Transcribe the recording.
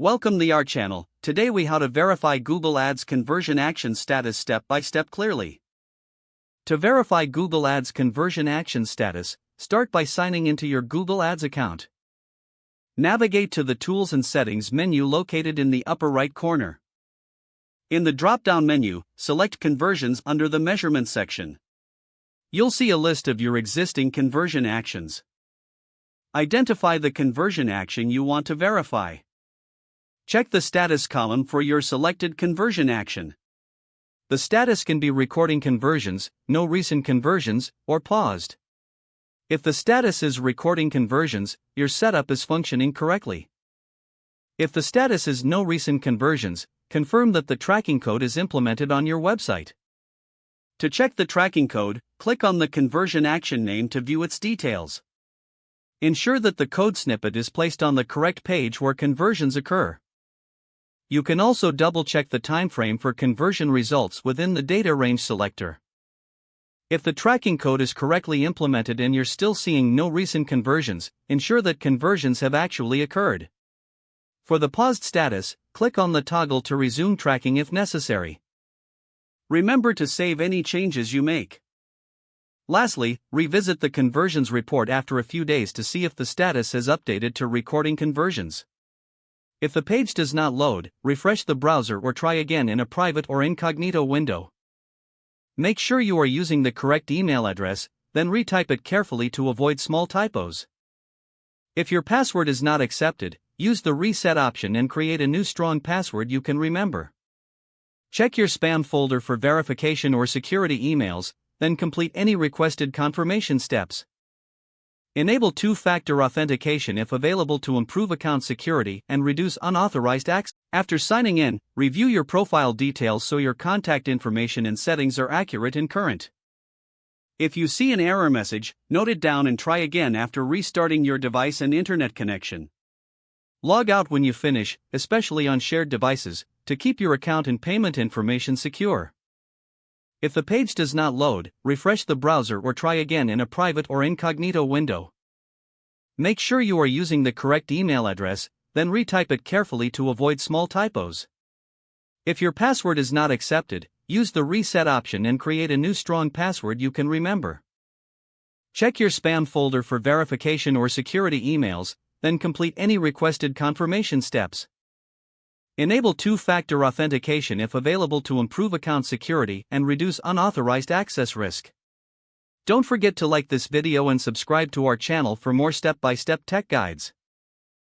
Welcome to our channel. Today we how to verify Google Ads conversion action status step by step clearly. To verify Google Ads conversion action status, start by signing into your Google Ads account. Navigate to the Tools and Settings menu located in the upper right corner. In the drop-down menu, select Conversions under the Measurement section. You'll see a list of your existing conversion actions. Identify the conversion action you want to verify. Check the status column for your selected conversion action. The status can be recording conversions, no recent conversions, or paused. If the status is recording conversions, your setup is functioning correctly. If the status is no recent conversions, confirm that the tracking code is implemented on your website. To check the tracking code, click on the conversion action name to view its details. Ensure that the code snippet is placed on the correct page where conversions occur. You can also double-check the timeframe for conversion results within the data range selector. If the tracking code is correctly implemented and you're still seeing no recent conversions, ensure that conversions have actually occurred. For the paused status, click on the toggle to resume tracking if necessary. Remember to save any changes you make. Lastly, revisit the conversions report after a few days to see if the status has updated to recording conversions. If the page does not load, refresh the browser or try again in a private or incognito window. Make sure you are using the correct email address, then retype it carefully to avoid small typos. If your password is not accepted, use the reset option and create a new strong password you can remember. Check your spam folder for verification or security emails, then complete any requested confirmation steps. Enable two-factor authentication if available to improve account security and reduce unauthorized access. After signing in, review your profile details so your contact information and settings are accurate and current. If you see an error message, note it down and try again after restarting your device and internet connection. Log out when you finish, especially on shared devices, to keep your account and payment information secure. If the page does not load, refresh the browser or try again in a private or incognito window. Make sure you are using the correct email address, then retype it carefully to avoid small typos. If your password is not accepted, use the reset option and create a new strong password you can remember. Check your spam folder for verification or security emails, then complete any requested confirmation steps. Enable two-factor authentication if available to improve account security and reduce unauthorized access risk. Don't forget to like this video and subscribe to our channel for more step-by-step tech guides.